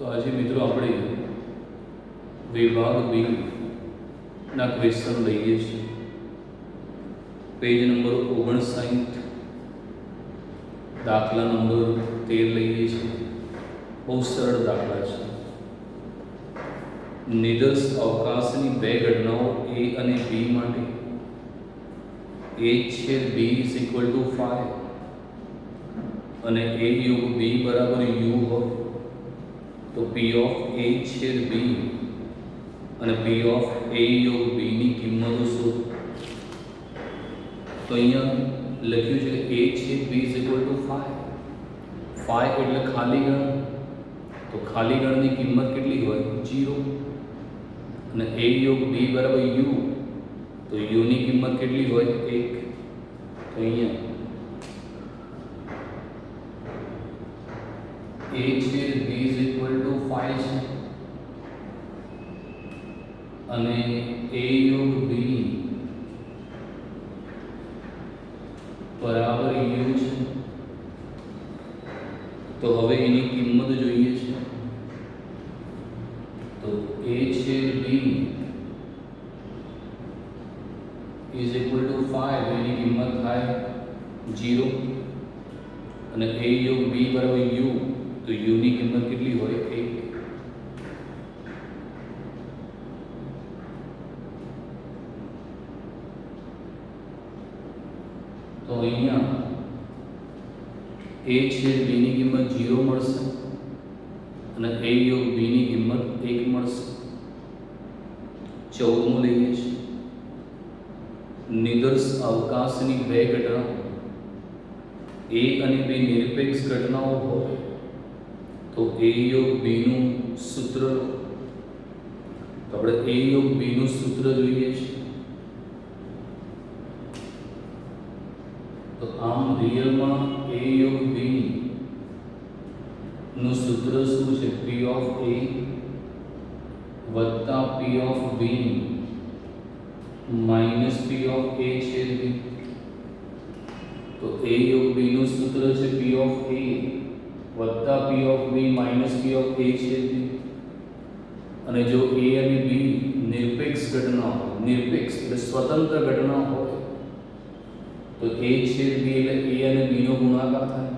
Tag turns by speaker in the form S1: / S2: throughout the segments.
S1: તો આજે મિત્રો આપણે વિભાગ બી ના ક્વેશ્ચન લઈએ છીએ. પેજ નંબર 59, દાખલા નંબર 13 લઈએ છીએ. બહુ સરળ દાખલા છે. નિદર્શ અવકાશની બે ઘટનાઓ એ અને બી માટે a છેદ b ઇઝ ઇક્વલ ટુ 5 અને a યુગ b બરાબર u હોય તો p ઓફ a છેદ b અને p ઓફ a યુગ b ની કિંમતો શોધો. તો અહીંયા લખ્યું છે કે a છેદ b ઇઝ ઇક્વલ ટુ 5. 5 એટલે ખાલી ગણ, તો ખાલી ગણની કિંમત કેટલી હોય? 0. અને a યોગ b બરાબર u, તો u ની કિંમત કેટલી હોય? 1. તો અહીંયા a છેદ b ઇઝ ઇક્વલ ટુ 5 છે અને a યોગ b બરાબર u છે. તો હવે એની કિંમત જોઈએ છે. તો a છેદ b ઇઝ ઇક્વલ ટુ 5, તો એની કિંમત થાય 0 અને a યોગ b બરાબર u, તો u ની કિંમત કેટલી હોય? 1. તો અહીંયા a છેદ b ની કિંમત 0 મળશે અને a યોગ b ની કિંમત 1 મળશે. 14મું લઈએ છીએ. નિદર્શ અવકાશની બે ઘટનાઓ a અને b નિરપેક્ષ ઘટનાઓ હોય તો a યોગ b નું સૂત્ર. તો આપણે a યોગ b નું સૂત્ર જોઈએ છીએ. તો આમ રિયલમાં a યોગ b નું સૂત્ર શું છે? p ઓફ a વત્તા p of b minus p of a છેદ b. તો a યોગ b નું સૂત્ર છે p ઓફ a વત્તા p of b minus p of a છેદ b. અને જો a અને b નિરપેક્ષ ઘટના હોય, નિરપેક્ષ એટલે સ્વતંત્ર ઘટના હોય, તો a છેદ b એટલે a અને b નો ગુણાકાર થાય.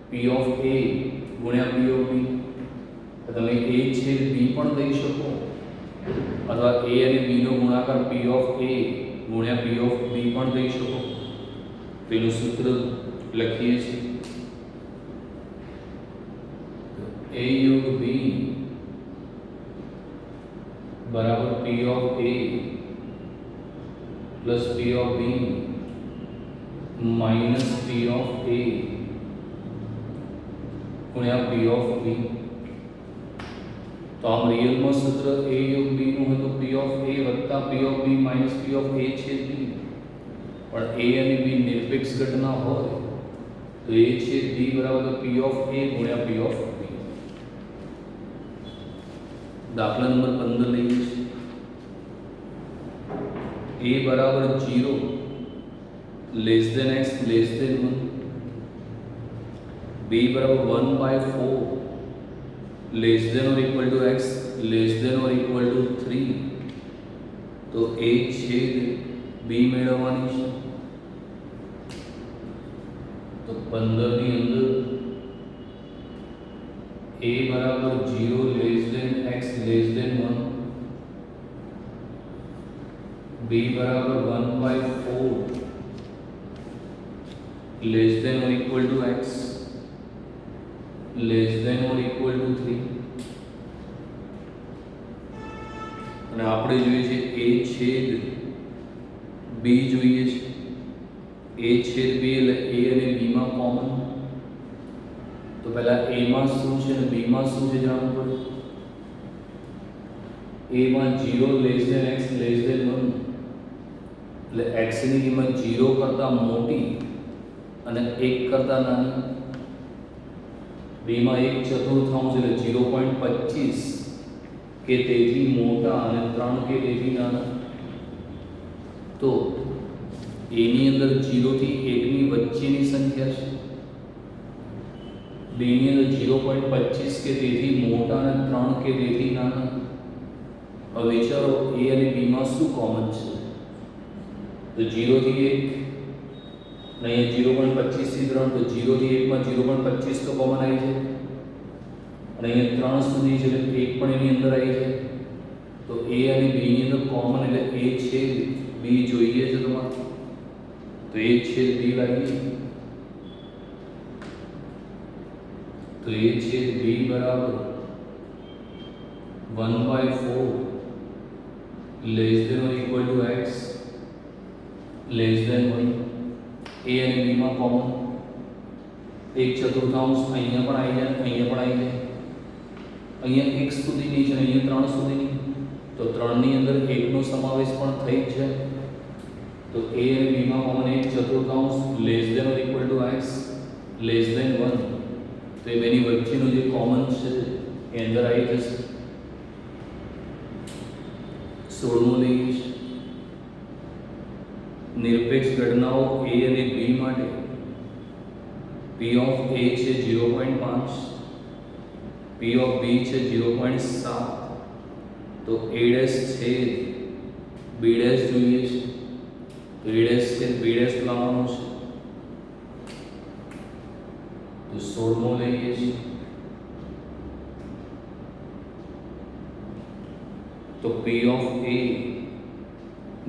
S1: p ઓફ a ગુણ્યા p ઓફ b. તમે a છેદ b પણ દઈ શકો અથવા a અને b નો ગુણાકાર p ઓફ a ગુણ્યા p ઓફ b પણ દઈ શકો. તો એનું સૂત્ર લખીએ છીએ. a યોગ b બરાબર p of a plus p of b minus p of a ગુણ્યા p ઓફ b. તો આમ રિયલમાં સૂત્ર a યોગ b નું હોય તો p ઓફ a વત્તા p of b minus p of a છેદ b. પણ a અને b નિરપેક્ષ ઘટના હોય તો a છેદ b બરાબર p ઓફ a ગુણ્યા p ઓફ b. દાખલા નંબર 15 લઈએ છીએ. a બરાબર 0 less than x less than 1, b બરાબર 1/4 less than or equal to x less than or equal to 3. તો a છેદ b મેળવવાની છે. તો 15 ની અંદર a બરાબર 0 less than x less than 1, b બરાબર 1/4 less than or equal to x less than or equal to 3. અને આપણે જોઈએ છે a છેદ b જોઈએ છે. a છેદ b એટલે a અને b માં કોમન. તો પહેલા a માં શું છે અને b માં શું છે જાણવું પડે. a માં 0 less than x less than 1 એટલે x ની કિંમત 0 કરતા મોટી અને 1 કરતા નાની. b માં 1/4 એટલે 0.25 કે તેથી મોટા અને 3 કે તેથી નાના. તો a ની અંદર 0 થી 1 ની વચ્ચેની સંખ્યા છે. b બી ની અંદર 0.25 કે તેથી મોટા અને 3 કે તેથી નાના. હવે વિચારો એ અને બી માં શું કોમન છે? તો 0 થી 1 અને અહીંયા 0.25 થી 3, તો 0 થી 1 માં 0.25 તો કોમન આવી જાય અને અહીંયા 3 સુધી છે એટલે 1 પણ એની અંદર આવી જાય. તો એ અને બી ની અંદર કોમન એટલે એ છે બી જોઈએ છે તમારે, તો એ છે બી લાગી. તો એ છે બી બરાબર 1/4 less than or equal to x less than 1. A અને બી માં કોમન 1/4 અહીંયા પણ આવી જાય, અહીંયા પણ આવી જાય. અહીંયા 1 સુધીની છે, અહીંયા 3 સુધીની, તો 3 ની અંદર 1 નો સમાવેશ પણ થઈ જ જાય. તો a અને b માં common 1/4 less than or equal to x less than 1. તો એ બેની વચ્ચેનું જે કોમન છે એ અંદર આવી જશે. 16મો લઈએ છીએ. નિરપેક્ષ ઘટનાઓ a અને b માટે p ઓફ a છે 0.5, p ઓફ b છે 0.7. તો a ડેશ છે b ડેશ જોઈએ છે, તો a ડેશ છે b ડેશ લાવવાનું છે. તો 16મો લઈએ છીએ. તો p ઓફ a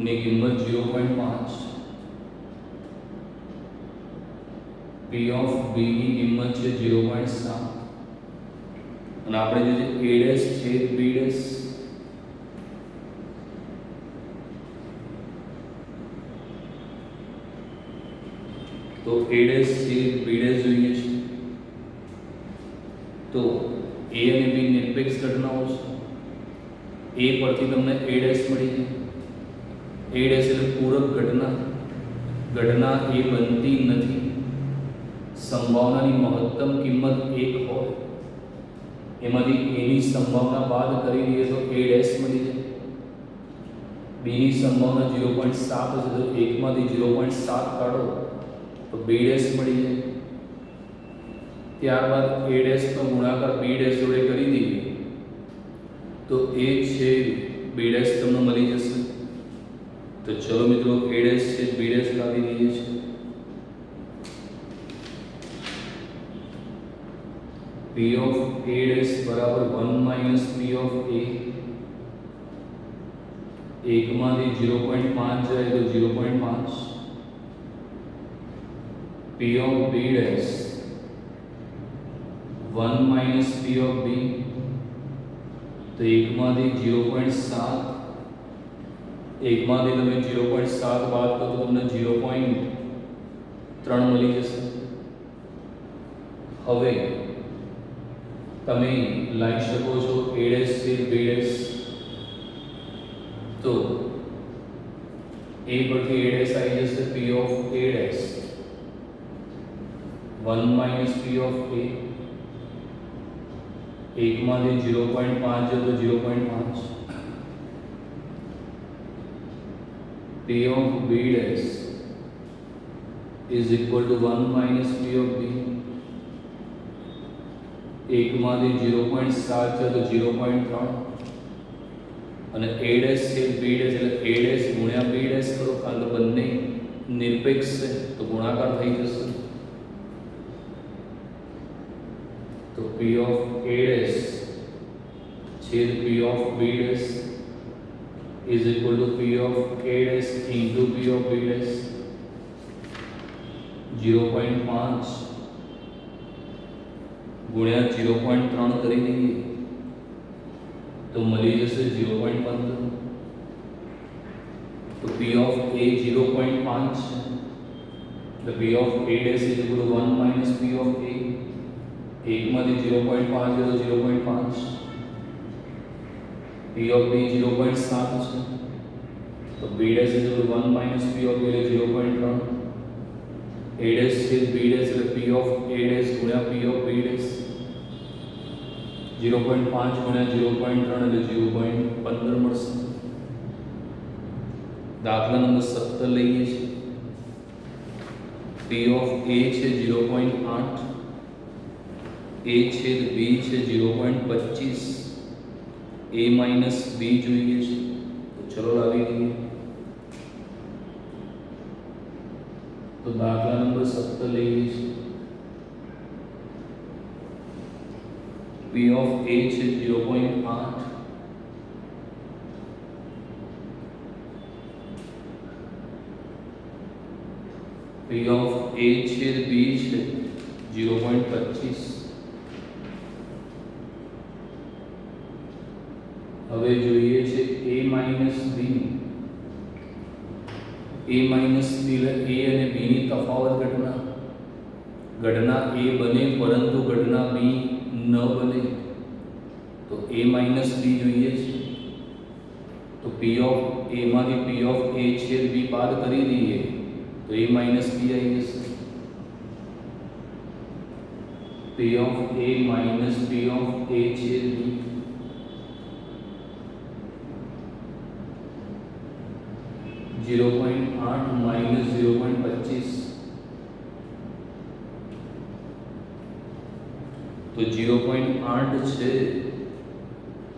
S1: ની કિંમત 0.5, p ઓફ b ની કિંમત છે 0.7 અને આપણે જે a ડેશ છે b ડેશ, તો a ડેશ છે b ડેશ જોઈએ છે. તો a અને b નિરપેક્ષ ઘટનાઓ છે. a પરથી તમને a ડેશ મળી જાય. a ડેશ એટલે પૂરક ઘટના. ઘટના એ બનતી નથી. સંભાવનાની મહત્તમ કિંમત 1 હોય, એમાંથી a ની સંભાવના બાદ કરી દઈએ તો a ડેશ મળી જાય. b ની સંભાવના 0.7 છે, તો 1 માંથી 0.7 કાઢો તો b ડેશ મળી જાય. ત્યારબાદ a ડેશ નો ગુણાકાર b ડેશ જોડે કરી દઈએ તો a છે b ડેશ તમને મળી જશે. તો ચલો મિત્રો, a ડેશ છે b ડેશ લાવી દઈએ છીએ. p ઓફ a ડેશ બરાબર 1 માઇનસ p ઓફ a. 1 માંથી 0.5 જાય તો 0.5. p of b dash 1 minus p of b, તો 1 માંથી 0.7, 1 માંથી તમે 0.7 બાદ કરો તો તમને 0.3 મળી જશે. હવે તમે લઈ શકો છો a ડેશ છે b ડેશ. તો a પરથી a ડેશ આવી જશે p of a dash 1 minus p of a. 1 માંથી 0.5 જાય તો 0.5. p of b dash is equal to 1 minus p of b. 1 માંથી 0.7 જાય તો 0.3 અને a dash છે b dash એટલે a dash ગુણ્યા b dash કરો, કારણ કે બંને નિરપેક્ષ છે તો ગુણાકાર થઈ જશે. તો p of a dash છેદ p of b dash is equal to p of a dash into p of b dash 0.5 ગુણ્યા 0.3 કરી દઈએ તો મળી જશે 0.15. તો p of a 0.5 છે. The p of a dash is equal to 1 minus p of a. 1 માંથી 0.5 જાય તો 0.5. p of b 0.7 છે. તો b dash is equal to 1 minus p of b એટલે 0.3. a dash છે b dash એટલે p of a dash ગુણ્યા p of b dash 0.5 ગુણ્યા 0.3 એટલે 0.15 મળશે. દાખલા નંબર 17 લઈએ છીએ. p of a છે 0.8, ए छेद बी है 0.25 ए माइनस बी જોઈએ છે તો ચલો લાવી દઈએ તો દાખલા નંબર 17 લઈએ છીએ P of A છે 0.8 P of A छेद B છે 0.25 હવે જોઈએ છે A minus B A minus B એટલે A અને B ની તફાવત ઘટના A બને પરંતુ ઘટના B ન બને તો A માઈનસ B જોઈએ છે તો P of A માંથી P of A છેદ B બાદ કરી દઈએ તો A માઈનસ B આવી જશે P of A minus P of A छेद B 0.8 minus 0.25 તો 0.8 છે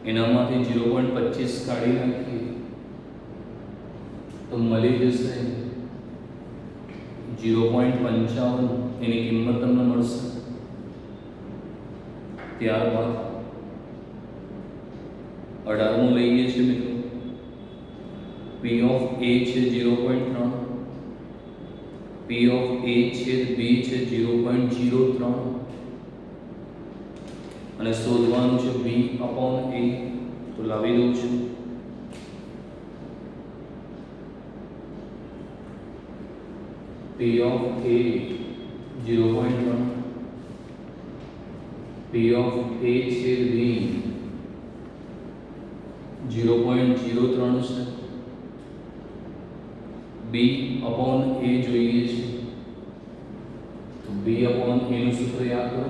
S1: એનામાંથી 0.25 કાઢી નાખીએ તો મળી જશે 0.55 એની કિંમત તમને મળશે ત્યારબાદ 18મું લઈએ છીએ મિત્રો P of A છે 0.3 P of A છેદ B છે 0.03 અને શોધવાનું છે B upon A તો લાવી દઉં છું P of A 0.1 P of A छेद B 0.03 છે B upon A જોઈએ છે તો B upon A નું સૂત્ર યાદ કરો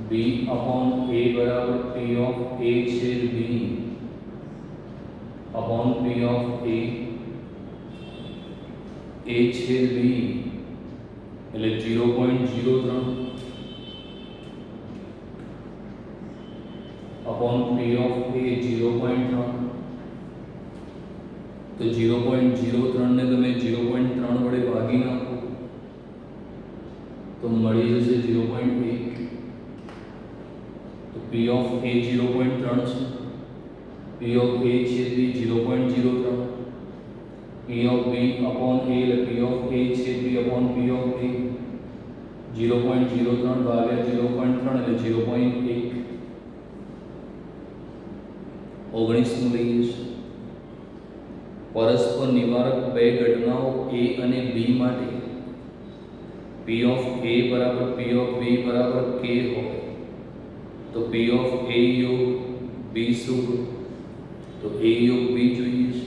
S1: B upon A બરાબર P of A છેદ B upon P of A છેદ B એટલે 0.03 upon P of A 0.3 तो 0.03 ને તમે 0.3 વડે ભાગી નાખો તો મળી જશે 0.1 તો P of A 0.3 છે P of A છેદ B 0.03 P of B upon A એટલે P of A છેદ B upon P of A 0.03 ભાગ્યા 0.3 એટલે 0.1 19મું લઈએ છીએ પરસ્પર નિવારક બે ઘટનાઓ A અને B માટે P of A બરાબર P of B બરાબર K હોય તો P of A યોગ B શું તો A યોગ B જોઈએ છે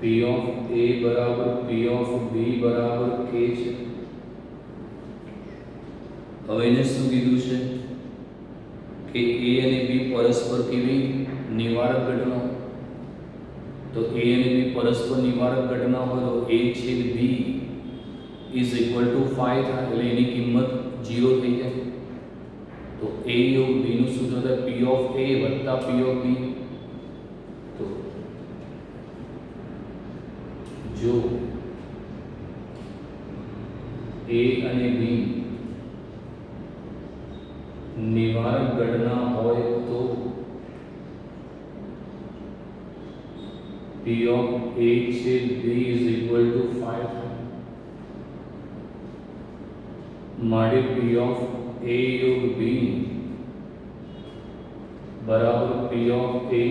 S1: P of A બરાબર P of B બરાબર K છે હવે એને શું કીધું છે કે A અને B પરસ્પર કેવી નિવારક ઘટના તો A અને B પરસ્પર નિવારક ઘટના હોય તો A છેદ B ઇઝ ઇક્વલ ટુ 5 થાય એટલે એની કિંમત 0 થઈ જાય તો A યોગ B નું સૂત્ર થાય P of A વત્તા P of B તો જો A અને B નિવારક ઘટના હોય તો P of A છેદ B is equal to 5 માટે P of A યોગ B બરાબર P of A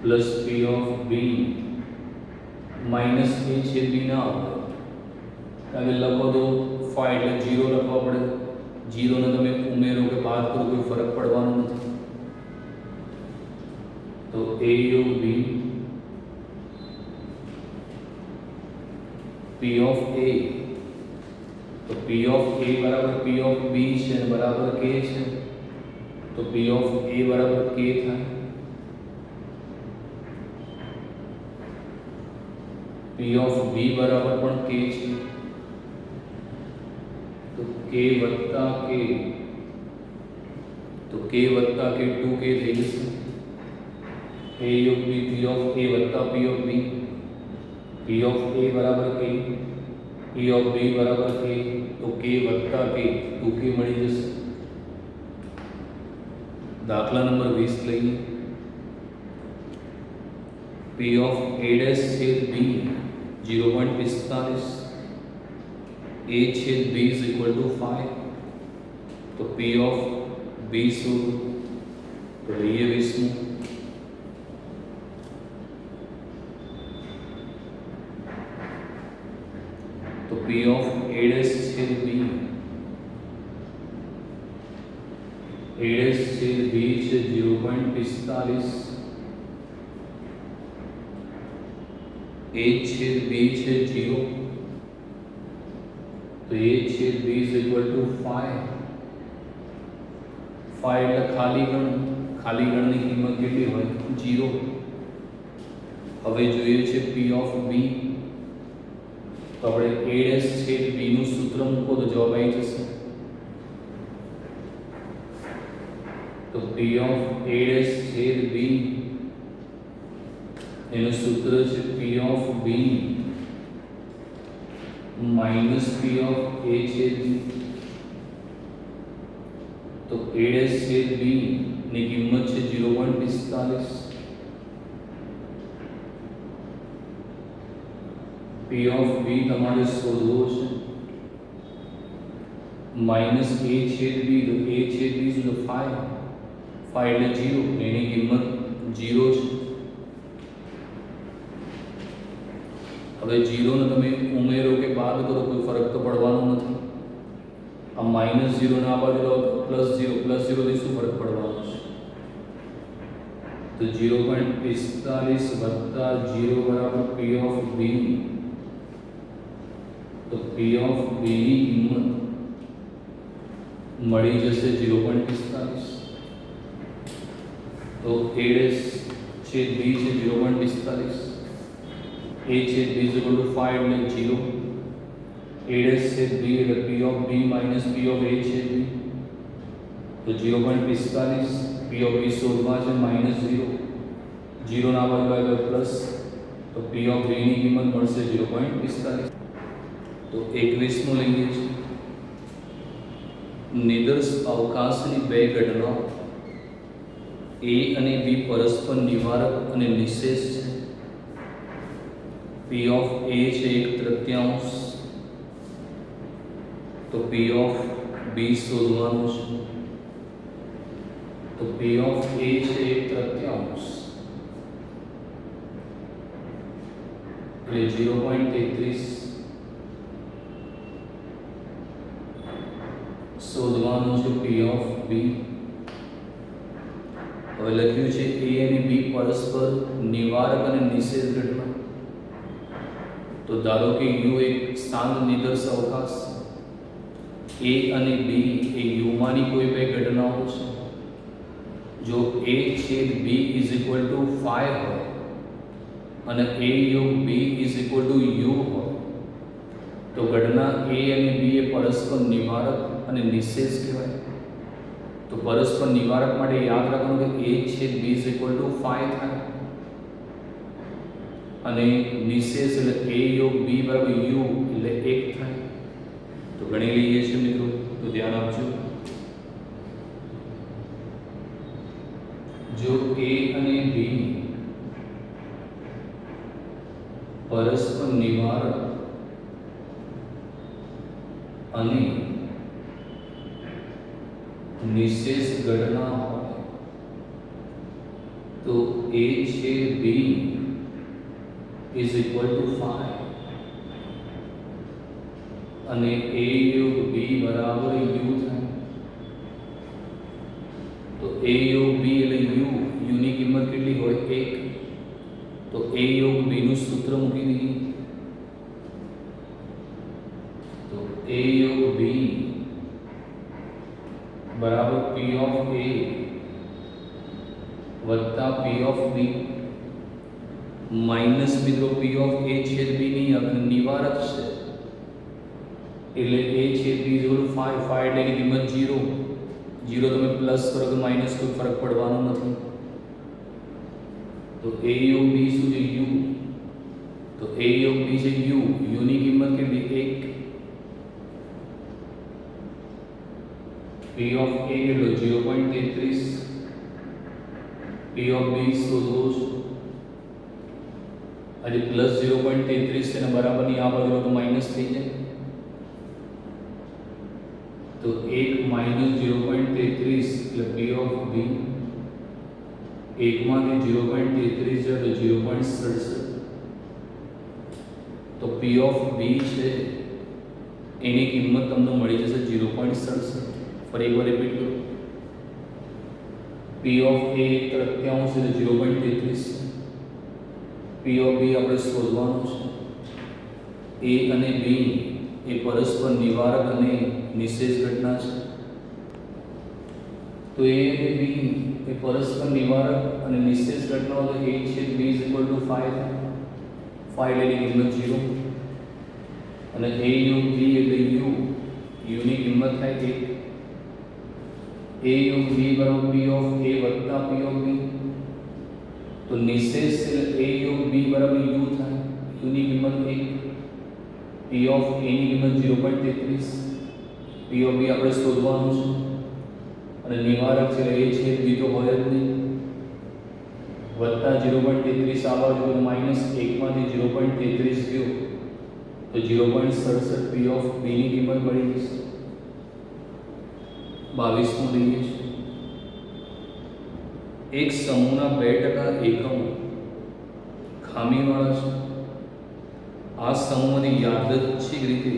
S1: plus P of B minus A છેદ B ના આવે હવે લખો તો 5 એટલે 0 લખવા પડે 0 ને તમે ઉમેરો કે બાદ કરો કોઈ ફરક પડવાનો નથી તો A યોગ B P of A तो P of A बराबर P of B છે બરાબર K છે તો P of A બરાબર K થાય પી ઓફ બી બરાબર પણ કે છે, તો કે વત્તા કે, તો કે વત્તા કે 2k થઈ જશે. એ યોગ બી પી ઓફ એ વત્તા પી ઓફ બી, પી ઓફ એ બરાબર કે, પી ઓફ બી બરાબર કે, તો કે વત્તા કે 2k મળી જશે. દાખલા નંબર 20 લઈએ. પી ઓફ એ ડેશ છેદ બી 0.45, એ છેદ બી ઇઝ ઇક્વલ ટુ 5, તો પી ઓફ બી શોધો. તો લઈએ 20. તો પી ઓફ એ ડેશ છેદ બી, એ ડેશ છેદ બી છે 0.45, એ છેદ બી છે 0, તો એ છેદ બી ઇઝ ઇક્વલ ટુ 5. 5 એટલે ખાલી ગણ, ખાલી ગણની કિંમત કેટલી હોય? 0. હવે જોઈએ છે પી ઓફ બી, તો આપણે એ ડેશ છેદ બી નું સૂત્ર મૂકો તો જવાબ આવી જશે. તો પી ઓફ એ ડેશ છેદ બી એનું સૂત્ર છે P of B minus P of A છેદ બી. તો એ ડેશ છેદ બી ની કિંમત છે 0.45, પી ઓફ બી તમારે શોધવો છે. માઇનસ એ છેદ બી, તો એ છેદ બી છે તો 5, 5 એટલે 0, એની કિંમત 0 છે. હવે 0 ને તમે ઉમેરો કે બાદ કરો કોઈ ફરક તો પડવાનો નથી. આ -0 ના બાજુ લો +0, +0 થી શું ફરક પડવાનો છે? તો 0.45 વત્તા 0 બરાબર પી ઓફ બી, તો પી ઓફ બી ની કિંમત મળી જશે 0.45. તો એ ડેશ છેદ બી છે 0.45, એ છેદ બી ઇઝ ઇક્વલ ટુ 5 એટલે 0, એ ડેશ છેદ બી એટલે P of B minus P of A છેદ બી, તો 0.45, પી ઓફ બી શોધવા છે -0, 0 ના બદલે પ્લસ, તો પી ઓફ બી ની કિંમત મળશે 0.45. તો 21 લઈએ છીએ. નિદર્શ અવકાશની બે ઘટનાઓ એ અને બી પરસ્પર નિવારક અને નિશેષ છે. પી ઓફ એ છે 1/3, તો પી ઓફ બી શોધવાનું છે. તો પી ઓફ એ છે 1/3 એટલે 0.33 શોધવાનું છે પી ઓફ બી. હવે લખ્યું છે એ અને બી પરસ્પર નિવારક અને નિષેધ ઘટના. તો ધારો કે યુ એક શાંત નિદર્શ અવકાશ છે, એ અને બી એ યુમાંની કોઈ બે ઘટનાઓ છે. જો એ છેદ બી ઇઝ ઇક્વલ ટુ 5 હોય અને એ યોગ B is equal to U હોય, તો ઘટના એ અને બી એ પરસ્પર નિવારક અને નિષેધ કહેવાય. તો પરસ્પર નિવારક માટે યાદ રાખવાનું કે એ છેદ બી ઇઝ ઇક્વલ ટુ 5 થાય, અને નિશેષ એટલે એ યોગ બી બરાબર યુ એટલે 1 થાય. તો ગણી લઈએ છીએ મિત્રો, તો ધ્યાન આપજો. જો એ અને બી પરસ્પર નિવારક અને નિશેષ ઘટના હોય, તો એ છેદ બી is equal to 5 અને a યોગ b બરાબર u થાય. તો a યોગ b એટલે u ની કિંમત કેટલી હોય? 1. તો a યોગ b નું સૂત્ર મૂકી દઈએ. તો a યોગ b બરાબર p of a વત્તા p of b. માઇનસ મિત્રો પી ઓફ એ છેદ બી નહીં આવે, નિવારક છે એટલે એ છેદ બી ઇઝ 5, 5 એટલે એની કિંમત 0, 0 તમે પ્લસ કરો કે માઇનસ કોઈ ફરક પડવાનો નથી. તો એ યોગ બી શું છે? યુ. તો એ યોગ બી છે યુ, યુની કિંમત કેટલી? 1. પી ઓફ એ કેટલો? 0.33. પી ઓફ બી શોધવો છે. આજે પ્લસ 0.33 છે ને બરાબરની આ બાજુ તો માઇનસ થઈ જાય. તો 1 માઇનસ 0.33 એટલે પી ઓફ બી 1 માંથી 0.33 જાય તો 0.67. તો પી ઓફ બી છે એની કિંમત તમને મળી જશે 0.67. ફરી એકવાર રિપીટ કરું. પી ઓફ એ તૃતીયાંશ એટલે 0.33 છે. પી ઓફ બી આપણે શોધવાનું છે. એ અને બી એ પરસ્પર નિવારક અને નિષેધ ઘટના છે. તો એ અને બી એ પરસ્પર નિવારક અને નિષેધ ઘટનાઓ તો એ છે બી ઇઝ ઇક્વલ ટુ 5. 5 એની કિંમત 0 અને એ યોગ બી એટલે યુ, યુની કિંમત થાય 1. એ યોગ બી બરાબર પી ઓફ એ વત્તા પી ઓફ બી. તો નિષેધ એટલે એ યોગ બી બરાબર યુ થાય, યુની કિંમત 1. પી ઓફ એ ની કિંમત 0.33. પી ઓફ બી આપણે શોધવાનું છે અને નિવારક છે એ છે બી તો હોય જ નહીં. વત્તા 0.33 આ બાજુ તો માઇનસ 1 માંથી 0.33 ગયો તો 0.67 પી ઓફ બી ની કિંમત મળી જશે. 22 માં લઈએ છીએ. એક સમૂહના 2% એકમો ખામીવાળા છે. આ સમૂહની યાદચ્છિક રીતે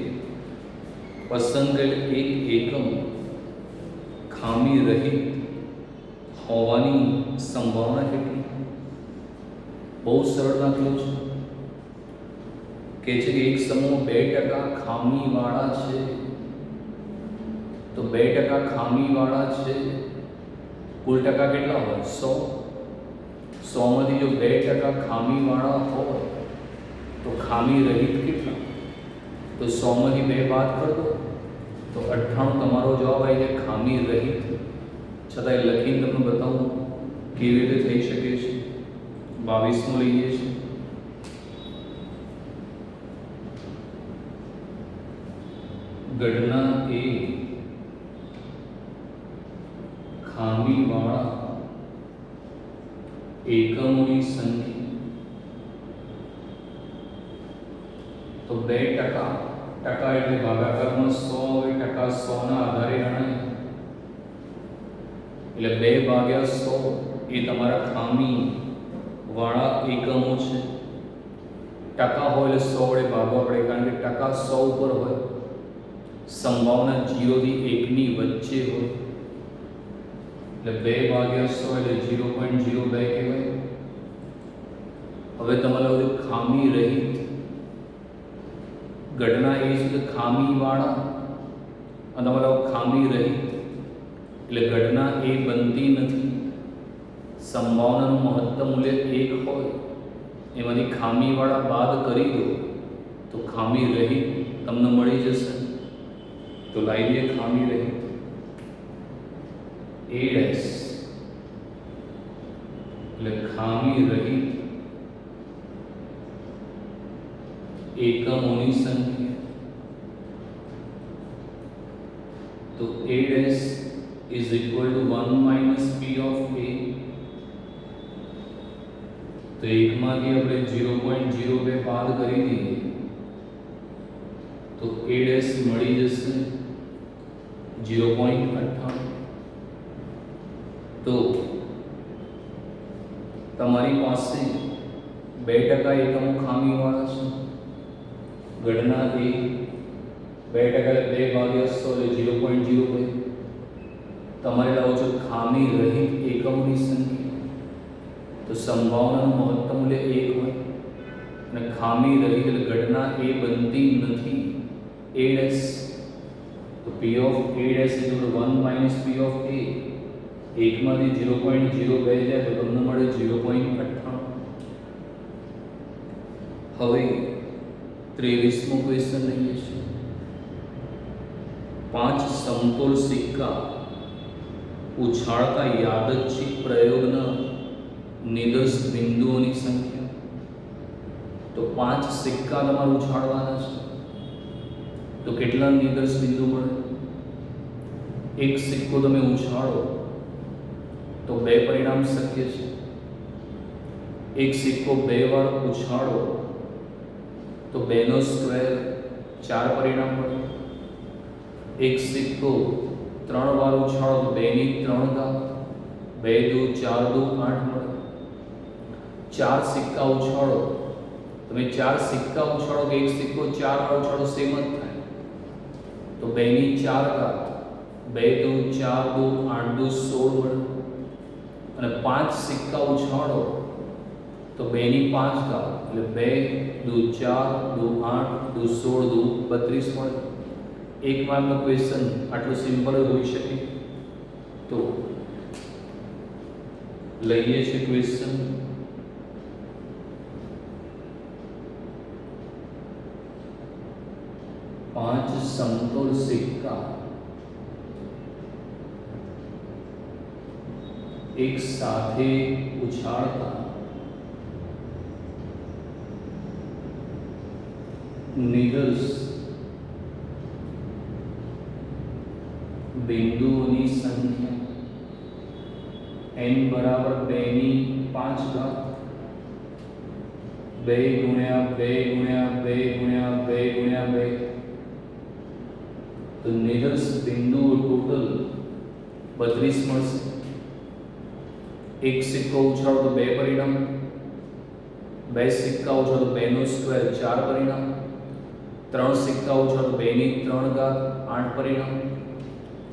S1: પસંદ કરેલ એક એકમ ખામી રહિત હોવાની સંભાવના કેટલી? બહુ સરળ દાખલો છે. કે એક સમૂહ 2% ખામીવાળા છે. તો 2% ખામીવાળા છે. કુલ ટકા કેટલા હોય? 100. 100 માંથી જો 2% ખામીવાળા હોય તો ખામી રહિત કેટલા? તો 100 માંથી 2 બાદ કરી દો તો 98 તમારો જવાબ આવી જાય ખામી રહિત. છતાંય લખીને તમને બતાવું કેવી રીતે થઈ શકે છે. 22 માં લઈએ છીએ. ઘટના એ ખામીવાળા એકમોની સંખ્યા. તો 2% ટકા એટલે ભાગાકારમાં 100 હોય. ટકા 100 ના આધારે ગણાય એટલે 2 ભાગ્યા 100 એ તમારા ખામી વાળા એકમો છે. ટકા હોય એટલે 100 વડે ભાગવા પડે કારણ કે ટકા 100 ઉપર હોય. સંભાવના 0 થી 1 ની વચ્ચે હોય એટલે 2 ભાગ્યા 100 એટલે 0.02 કહેવાય. હવે તમારે બધું ખામી રહિત ઘટના એ છે ખામીવાળા અને તમારા ખામી રહિત એટલે ઘટના એ બનતી નથી. સંભાવનાનું મહત્તમ મૂલ્ય 1 હોય એમાંથી ખામીવાળા બાદ કરી દો તો ખામી રહિત તમને મળી જશે. તો લાવી દઈએ ખામી રહિત. A' એટલે ખામી રહિત એકમોની સંખ્યા. તો A' is equal to 1 minus P of A. તો એકમાંથી આપણે 0.02 બાદ કરી દઈએ તો A' મળી જશે 0.58. તો તમારી પાસે 2% એકમો ખામીવાળા છે. ઘટના એ 2% એટલે 2 ભાગ્યા 100 એટલે 0.02. તમારે લાવો છો ખામી રહિત એકમોની સંખ્યા. તો સંભાવનાનું મહત્તમ મૂલ્ય 1 હોય અને ખામી રહિત એટલે ઘટના એ બનતી નથી. A'. તો P of A' is equal to 1 minus P of A. 1 માંથી 0.02 જાય તો તમને મળે 0.98. હવે 23મો ક્વેશ્ચન લઈએ છીએ. 5 સમતોલ સિક્કા ઉછાળતા યાદચ્છિક પ્રયોગના નિદર્શ બિંદુઓની સંખ્યા. તો 5 સિક્કા તમારે ઉછાળવાના છે, તો કેટલા નિદર્શ બિંદુ મળે? એક સિક્કો તમે ઉછાળો તો 2 પરિણામ શક્ય છે. એક સિક્કો 2 વાર ઉછાળો તો 2 નો સ્ક્વેર 4 પરિણામ મળે. એક સિક્કો 3 વાર ઉછાળો તો 2 ની 3 ઘાત, 2 દુ 4 દુ 8 મળે. 4 સિક્કા ઉછાળો, તમે 4 સિક્કા ઉછાળો કે એક સિક્કો 4 વાર ઉછાળો સેમ જ થાય, તો 2 ની 4 ઘાત, 2 દુ 4 દુ 8 દુ 16 મળે. અને 5 સિક્કા ઉછાળો તો 2 ની 5 ઘાત એટલે 2 દુ 4 દુ 8 દુ 16 દુ 32 મળે. એક માર્કનો ક્વેશ્ચન આટલું સિમ્પલ જ હોઈ શકે. તો લઈએ છીએ ક્વેશ્ચન. પાંચ સમતોલ સિક્કા એક સાથે ઉછાળતા નિદર્શ બિંદુઓની સંખ્યા n બરાબર 2 ની 5 ઘાત, 2 ગુણ્યા 2 ગુણ્યા 2 ગુણ્યા 2 ગુણ્યા 2. તો નિદર્શ બિંદુઓ ટોટલ 32 મળશે. એક સિક્કો ઉછાળો તો 2 પરિણામ, 2 સિક્કા ઉછાળો તો 2 નો સ્ક્વેર 4 પરિણામ, 3 સિક્કા ઉછાળો તો 2 ની 3 ઘાત 8 પરિણામ,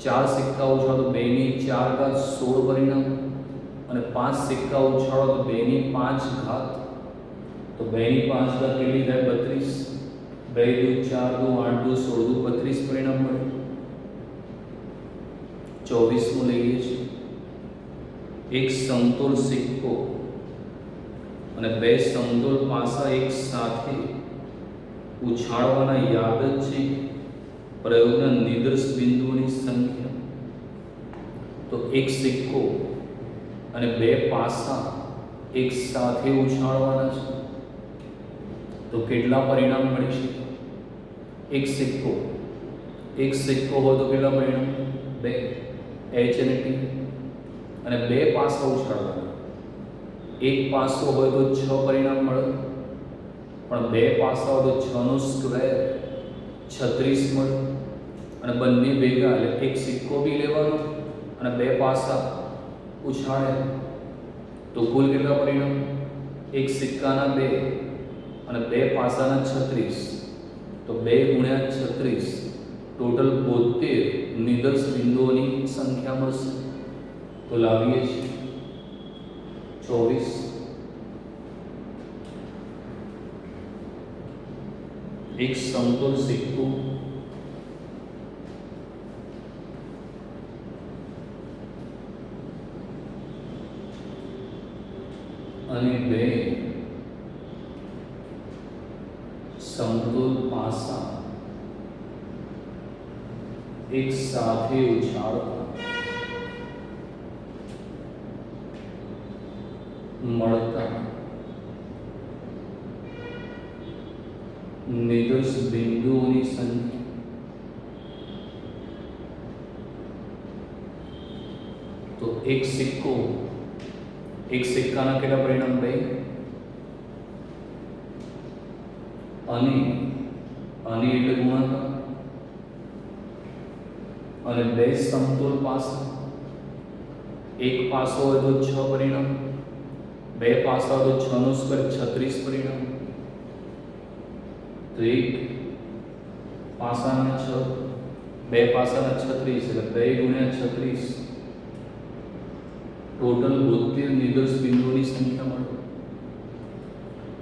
S1: 4 સિક્કા ઉછાળો તો 2 ની 4 ઘાત 16 પરિણામ, અને 5 સિક્કા ઉછાળો તો 2 ની 5 ઘાત, તો 2 ની 5 ઘાત કેટલી થાય? 32. 2 દુ 4 દુ 8 દુ 16 દુ 32 પરિણામ મળે. 24મો લઈએ છીએ. એક સમતોલ સિક્કો અને 2 સમતોલ પાસા એક સાથે ઉછાળવાના યાદચ્છિક પ્રયોગના નિદર્શ બિંદુઓની સંખ્યા. તો એક સિક્કો અને 2 પાસા એક સાથે ઉછાળવાના છે, તો કેટલા પરિણામ મળી શકે? એક સિક્કો હોય તો કેટલા પરિણામ? 2 h અને t. અને 2 પાસા ઉછાળવાના, એક પાસો હોય તો 6 પરિણામ મળે, પણ 2 પાસા હોય તો 6 નો સ્ક્વેર 36 મળે. અને બંને ભેગા એટલે એક સિક્કો બી લેવાનો અને 2 પાસા ઉછાળે તો કુલ કેટલા પરિણામ? એક સિક્કાના 2 અને 2 પાસાના 36, તો 2 ગુણ્યા 36 ટોટલ 72 નિદર્શ બિંદુઓની સંખ્યા મળશે. તો લાવીએ છીએ 24. એક સમતોલ સિક્કો અને 2 સમતોલ પાસા એક સાથે ઉછાળતા મળતા નિદર્શ બિંદુઓની સંખ્યા. તો એક સિક્કાના કેટલા પરિણામ? 2 અને એટલે ગુણાકાર, અને 2 સમતોલ પાસા, એક પાસો હોય તો 6 પરિણામ, 2 પાસા હોય તો 6 નો સ્ક્વેર 36 પરિણામ. તો એક પાસાના 6, 2 પાસાના 36 એટલે 2 ગુણ્યા 36 ટોટલ 72 નિદર્શ બિંદુઓની સંખ્યા મળે.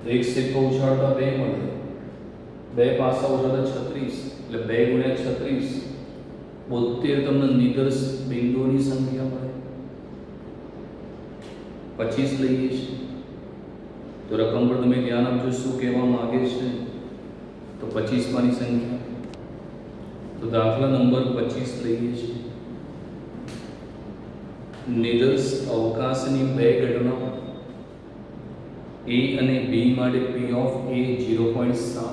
S1: તો એક સિક્કો ઉછાળતા 2 મળે, 2 પાસા ઉછાળતા 36 એટલે 2 ગુણ્યા 36 72 તમને નિદર્શ બિંદુઓની સંખ્યા મળે. 25 લઈએ છીએ. તો રકમ પર તમે ધ્યાન આપજો શું કહેવા માગે છે. તો 25 સંખ્યા. તો દાખલા નંબર 25 લઈએ છીએ. નિદર્શ અવકાશની બે ઘટનાઓ A અને B માટે P ઓફ A 0.7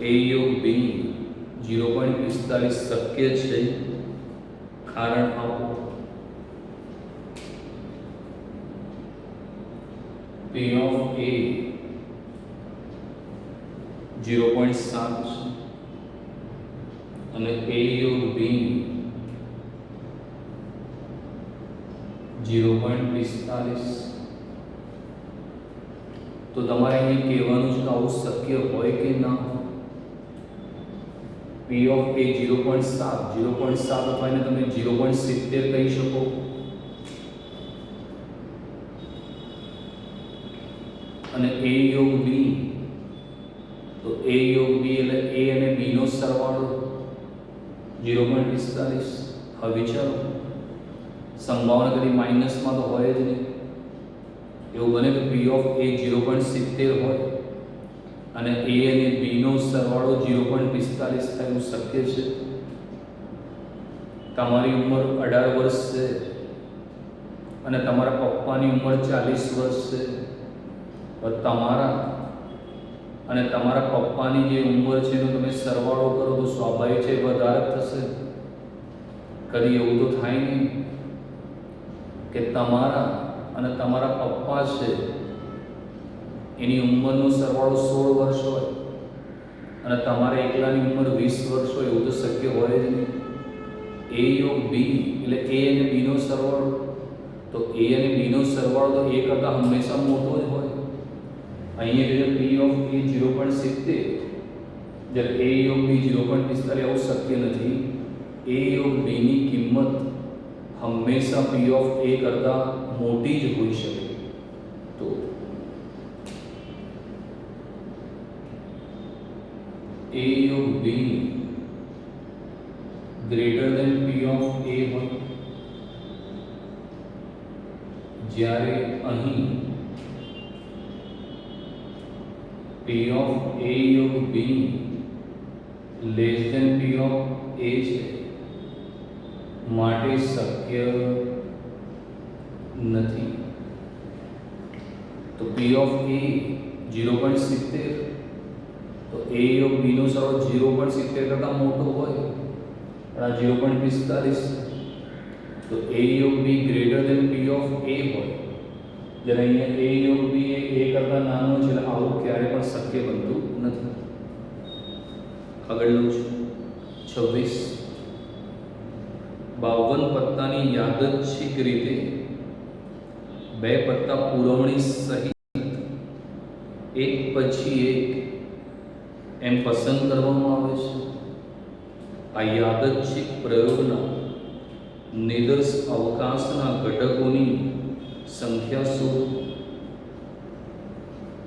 S1: A યોગ B 0.45 શક્ય છે. કારણ આપો. P of A 0.7 છે અને A યોગ B 0.45. તો તમારે અહીં કહેવાનું છે કે આવું શક્ય હોય કે ના હોય. P of A 0.7 અથવા એને તમે 0.70 કહી શકો. અને A યોગ B, તો A યોગ B એટલે A અને B નો સરવાળો 0.45. હવે વિચારો, સંભાવના કદી માઇનસમાં તો હોય જ નહીં. એવું બને કે P of A 0.70 હોય અને A અને B નો સરવાળો 0.45 થાય, એવું શક્ય છે? તમારી ઉંમર 18 વર્ષ છે અને તમારા પપ્પાની ઉંમર 40 વર્ષ છે. તમારા અને તમારા પપ્પાની જે ઉંમર છે એનો તમે સરવાળો કરો તો સ્વાભાવિક છે વધારે થશે. કદી એવું તો થાય નહીં કે તમારા અને તમારા પપ્પા છે એની ઉંમરનો સરવાળો 16 વર્ષ હોય અને તમારે એકલાની ઉંમર 20 વર્ષ હોય. એવું તો શક્ય હોય જ નહીં. A યોગ B એટલે A અને B નો સરવાળો, તો A અને B નો સરવાળો તો A કરતાં હંમેશા મોટો જ હોય. અહીંયા જે P of A 0.70 જ્યારે A યોગ B 0.45 આવું શક્ય નથી. A યોગ B ની કિંમત હંમેશા P of A કરતાં મોટી જ હોઈ શકે. તો A યોગ B greater than P of A હોય જ્યારે અહીં P of A યોગ B less than P of A છે, માટે શક્ય નથી. તો P of A 0.70, તો A યોગ B નો સરવાળો 0.70 કરતાં મોટો હોય પણ આ 0.45. તો A યોગ B greater than P of A હોય જ્યારે અહીંયા A યોગ B એ A કરતાં નાનો છે, એટલે આવું ક્યારે પણ શક્ય બનતું નથી. આગળ લઉં છું 26. 52 પત્તાની યાદચ્છિક રીતે 2 પત્તા પુરવણી સહિત એક પછી એક એમ પસંદ કરવામાં આવે છે. આ યાદચ્છિક પ્રયોગના નિદર્શ અવકાશના ઘટકોની સંખ્યા શું?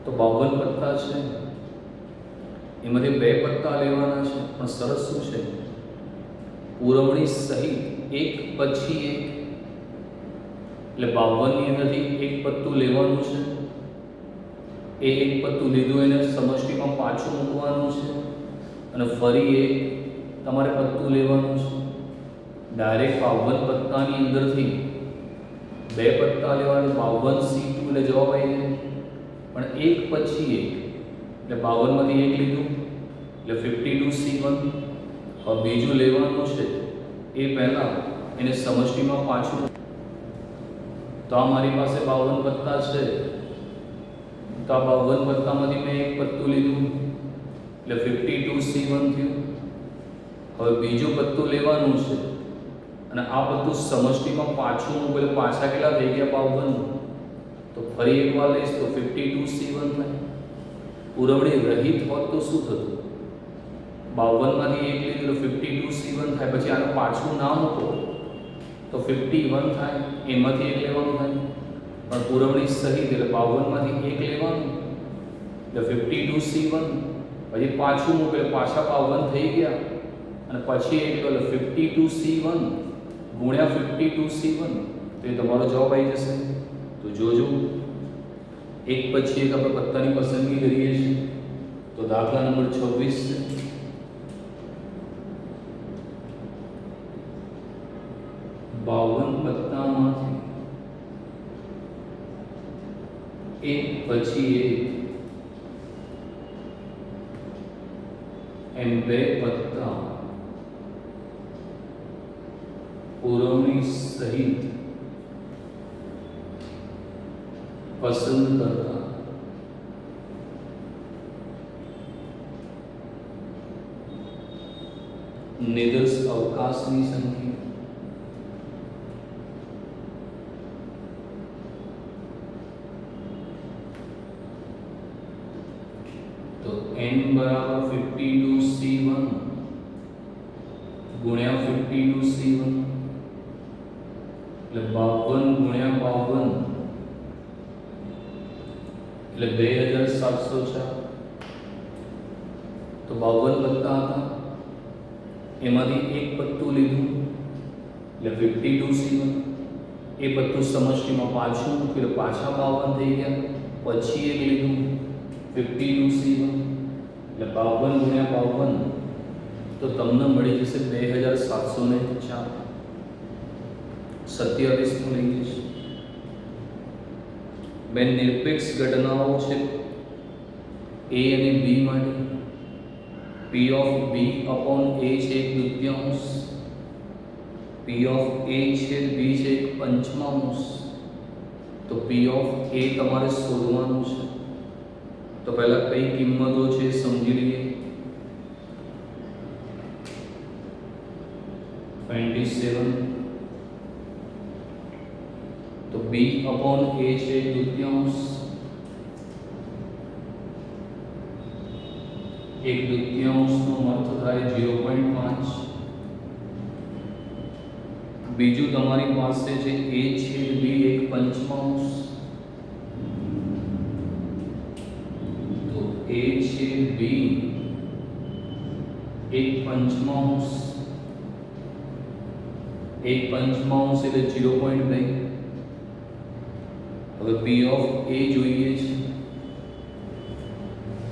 S1: તો 52 પત્તા છે, એમાંથી 2 પત્તા લેવાના છે, પણ શરત શું છે? પુરવણી સહિત એક પછી એક. એટલે 52 ની અંદરથી એક પત્તું લેવાનું છે. એ એક પત્તું લીધું એને સમષ્ટિમાં પાછું મૂકવાનું છે અને ફરી એક તમારે પત્તું લેવાનું છે. ડાયરેક્ટ 52 પત્તાની અંદરથી 2 પત્તા લેવાનું, 52C2 એટલે જવાબ આવી જાય. પણ એક પછી એક એટલે 52 માંથી એક લીધું એટલે 52C1. હવે બીજું લેવાનું છે એ પહેલાં એને સમષ્ટિમાં પાછું. તો આ મારી પાસે 52 પત્તા છે, તો આ 52 પત્તામાંથી મેં એક પત્તું લીધું એટલે 52C1 થયું. હવે બીજું પત્તું લેવાનું છે અને આ પત્તું સમષ્ટિમાં પાછું મૂકું એટલે પાછા કેટલા થઈ ગયા? 52. તો ફરી એકવાર લઈશ તો 52C1 થાય. પુરવણી રહિત હોત તો શું થતું? 52 માંથી એક લીધું તો 52C1 થાય. પછી આનું પાછું ના મૂકો તો 51 થાય, એમાંથી એક લેવાનું થાય. પણ પુરવણી સહિત એટલે 52 માંથી એક લેવાનું એટલે 52C1, પછી પાછું મૂકો એટલે પાછા 52 થઈ ગયા અને પછી એક એટલે 52C1 ગુણ્યા 52C1, તો એ તમારો જવાબ આવી જશે. તો જોજો એક પછી એક આપણે પત્તાની પસંદગી કરીએ છીએ. તો દાખલા નંબર 26 છે. 52 પત્તામાંથી એક પછી એક એમ બે પત્તા પુરવણી સહિત પસંદ કરતા નિર્દેશ અવકાશની સંખ્યા તો n બરાબર 52c1 ગુણ્યા 52c1 એટલે 52 ગુણ્યા 52 એટલે 2704. તો 52 પત્તા હતા, એમાંથી એક પત્તું લીધું એટલે 52c1. એ પત્તું સમષ્ટિમાં પાછું મૂક્યું એટલે પાછા 52 થઈ ગયા. પછી એક લીધું 52c1 એટલે 52 ગુણ્યા 52 તો તમને મળી જશે 2704. 27 નું લઈ જઈશ. બે નિરપેક્ષ ઘટનાઓ છે a અને b માટે. p of b upon a છે 1/2, p of a છે b છે 1/5. તો p of a તમારે શોધવાનું છે. તો પહેલા કઈ કિંમતો છે સમજી લઈએ. 27 તો b upon a છે 1/2, 1/2 નો અર્થ થાય 0.5. બીજું તમારી પાસે છે a છે b 1/5. તો a છે b 1/5, 1/5 એટલે 0.2. હવે p of a જોઈએ છે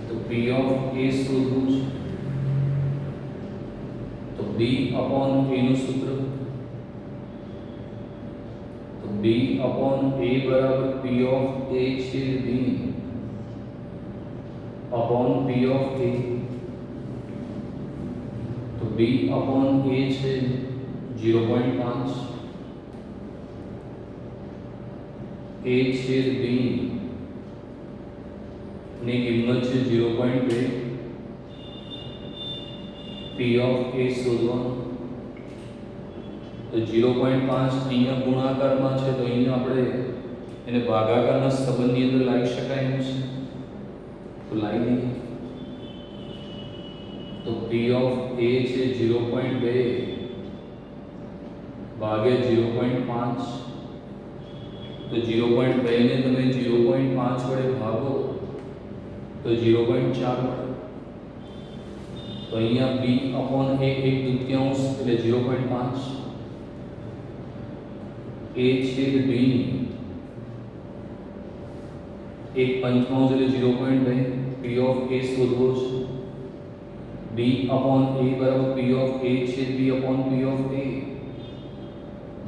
S1: તો p of a શોધવું છે. તો b upon a નું સૂત્ર તો b upon a બરાબર p of a છે b upon p of a. તો b upon a છે 0.5, a છેદ b ની કિંમત છે 0.2. p of a શોધવાનું. તો 0.5 અહીંયા ગુણાકારમાં છે તો અહીંયા આપણે એને ભાગાકારના સંબંધની અંદર લાવી શકાય એમ છે. તો લાવી દઈએ. તો p of a છે 0.2 ભાગ્યા 0.5. તો 0.2 ને તમે 0.5 વડે ભાગો તો 0.4 મળે. તો અહીંયા b upon a 1/2 એટલે 0.5. a છેદ b 1/5 એટલે 0.2. p of a શોધવો છે. b upon a બરાબર p of a છેદ b upon p of a.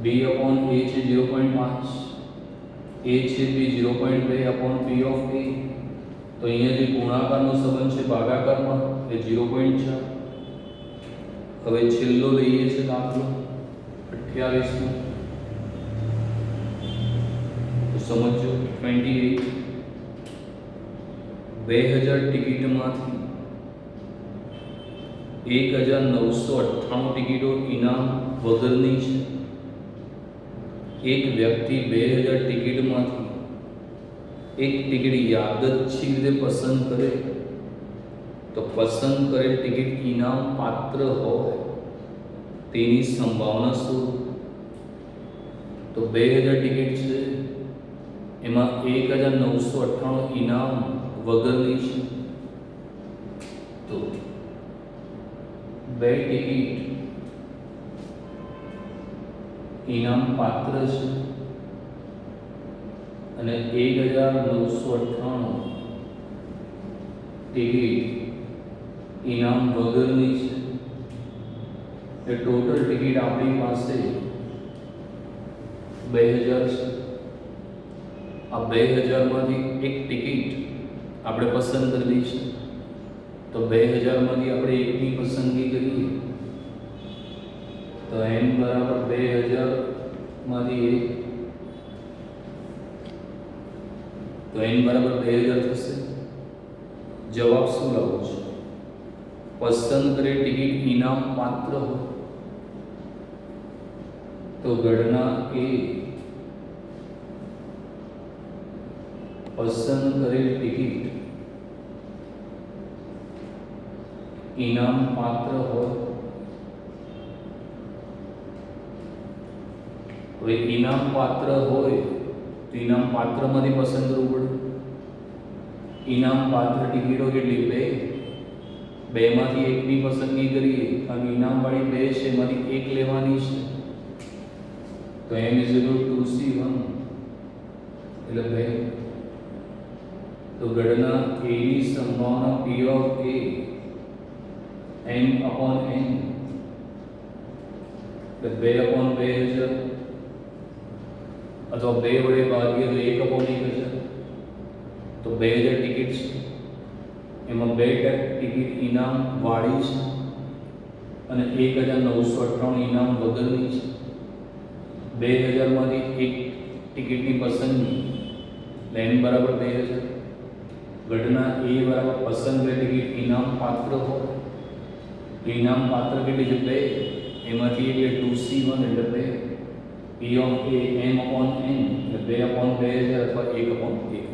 S1: b upon a છે 0.5, a છેદ b 0.2 upon p of a. તો અહીંયા જે ગુણાકારનો સંબંધ છે ભાગાકારમાં એ 0.4. હવે છેલ્લો લઈએ છે દાખલો 28 નો. તો સમજો 28 2000 ટિકિટમાંથી 1998 ટિકિટો ઇનામ વગરની છે. એક વ્યક્તિ 2000 ટિકિટમાંથી એક ટિકિટ યાદચ્છિક રીતે પસંદ કરે તો પસંદ કરેલ ટિકિટ ઇનામ પાત્ર હોય તેની સંભાવના શું? તો 2000 ટિકિટ છે, એમાં 1998 ઇનામ વગરની છે. તો 2 ટિકિટ ઇનામ પાત્ર છે અને 1998 ટિકિટ ઇનામ વગરની છે. એ ટોટલ ટિકિટ આપણી પાસે 2000 છે. આ 2000 માંથી એક ટિકિટ આપણે પસંદ કરવી છે. તો 2000 માંથી આપણે એકની પસંદગી કરીએ તો n બરાબર 2000 માંથી એક, તો n બરાબર 2000 થશે. જવાબ શું લાવો છો? પસંદ કરેલ ટિકિટ ઇનામ પાત્ર હોય તો ગણના એ પસંદ કરેલ ટિકિટ ઇનામ પાત્ર હોય. હવે ઇનામ પાત્ર હોય તો ઇનામ પાત્રમાંથી પસંદ કરવું પડે. ઇનામ પાત્ર ટિકિટો કેટલી? બે માંથી એકની પસંદગી કરીએ કારણ કે ઇનામવાળી બે છે, એમાંથી એક લેવાની છે. તો m = 2c1 એટલે 2. તો ગણના a ની સંભાવના p ઓફ a m/n એટલે 2/2000 અથવા 2 વડે ભાગીએ તો 1/1000. તો 2000 ટિકિટ છે, એમાં 2 ટિકિટ ઇનામ વાળી છે અને 1998 ઇનામ વગરની છે. 2000 માંથી એક ટિકિટની પસંદગી એટલે n બરાબર 2000. ઘટના a બરાબર પસંદ કરેલ ટિકિટ ઇનામ પાત્ર હોય તો ઇનામ પાત્ર કેટલી છે? 2. એમાંથી એટલે 2c1 એટલે 2. p ઓફ a m/n એટલે 2/2000 અથવા 1/1000.